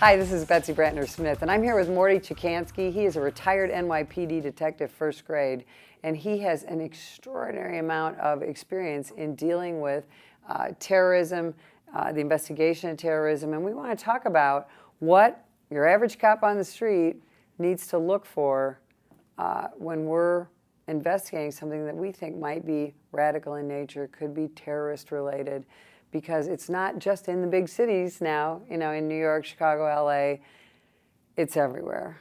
Hi, this is Betsy Brantner-Smith, and I'm here with Morty Chikansky. He is a retired NYPD detective, first grade, and he has an extraordinary amount of experience in dealing with terrorism, the investigation of terrorism, and we want to talk about what your average cop on the street needs to look for when we're investigating something that we think might be radical in nature, could be terrorist related, because it's not just in the big cities now, in New York, Chicago, LA, it's everywhere.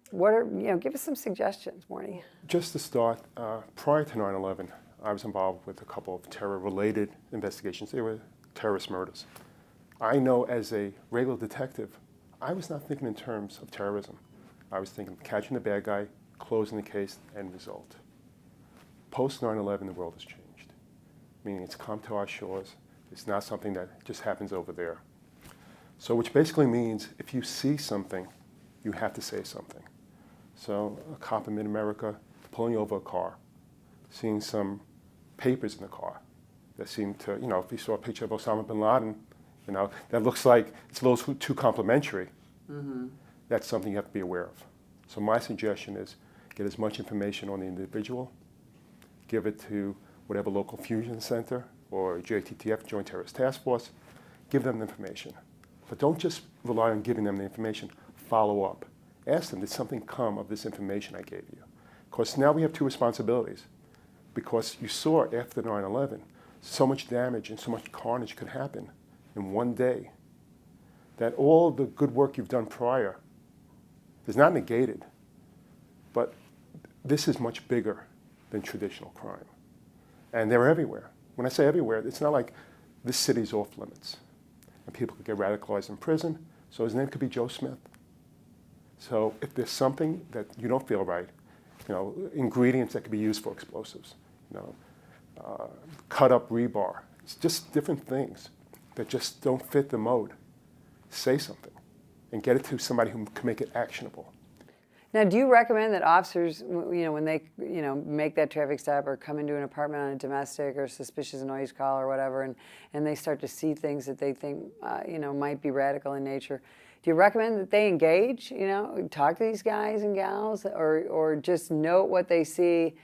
What are, give us some suggestions, Morty. Just to start, prior to 9/11, I was involved with a couple of terror-related investigations. They were terrorist murders. I know as a regular detective, I was not thinking in terms of terrorism. I was thinking of catching the bad guy, closing the case, end result. Post 9/11, the world has changed, meaning it's come to our shores. It's not something that just happens over there. So which basically means if you see something, you have to say something. So a cop in mid-America pulling over a car, seeing some papers in the car that seem to, if you saw a picture of Osama bin Laden, that looks like it's a little too complimentary. Mm-hmm. That's something you have to be aware of. So my suggestion is get as much information on the individual, give it to whatever local fusion center or JTTF, Joint Terrorist Task Force, give them the information. But don't just rely on giving them the information, follow up. Ask them, did something come of this information I gave you? Of course, now we have two responsibilities, because you saw after 9/11, so much damage and so much carnage could happen in one day that all the good work you've done prior is not negated, but this is much bigger than traditional crime. And they're everywhere. When I say everywhere, it's not like this city's off limits and people could get radicalized in prison, so his name could be Joe Smith. So if there's something that you don't feel right, ingredients that could be used for explosives, cut up rebar, it's just different things that just don't fit the mode. Say something and get it to somebody who can make it actionable. Now, do you recommend that officers, when they, make that traffic stop or come into an apartment on a domestic or suspicious noise call or whatever, and they start to see things that they think, might be radical in nature, do you recommend that they engage, talk to these guys and gals, or just note what they see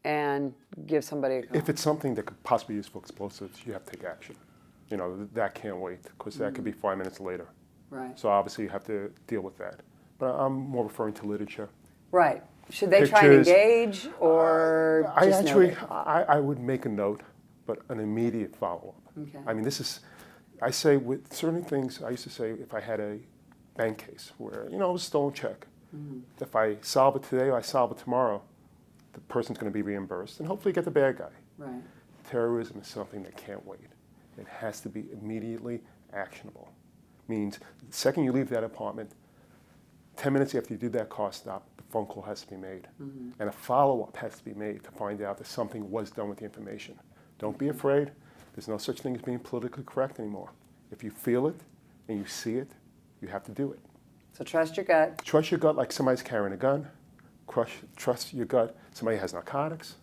and give somebody a call? If it's something that could possibly be used for explosives, you have to take action. That can't wait, because that could be 5 minutes later. Right. So obviously you have to deal with that. But I'm more referring to literature. Right. Should they try and engage or just note it? I would make a note, but an immediate follow-up. Okay. I mean, I say with certain things, I used to say if I had a bank case where, it was a stolen check, if I solve it today or I solve it tomorrow, the person's going to be reimbursed and hopefully get the bad guy. Right. Terrorism is something that can't wait. It has to be immediately actionable. Means the second you leave that apartment, 10 minutes after you do that car stop, the phone call has to be made. Mm-hmm. And a follow-up has to be made to find out that something was done with the information. Don't be afraid. There's no such thing as being politically correct anymore. If you feel it and you see it, you have to do it. So trust your gut. Trust your gut like somebody's carrying a gun. Trust your gut somebody has narcotics.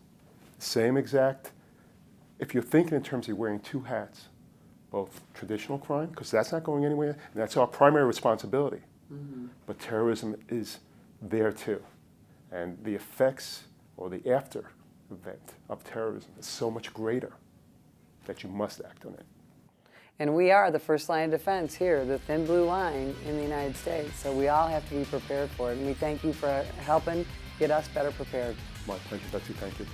Same exact. If you're thinking in terms of wearing two hats, both traditional crime, because that's not going anywhere, and that's our primary responsibility. Mm-hmm. But terrorism is there too. And the effects or the after event of terrorism is so much greater that you must act on it. And we are the first line of defense here, the thin blue line in the United States. So we all have to be prepared for it. And we thank you for helping get us better prepared. My pleasure, Betsy. Thank you.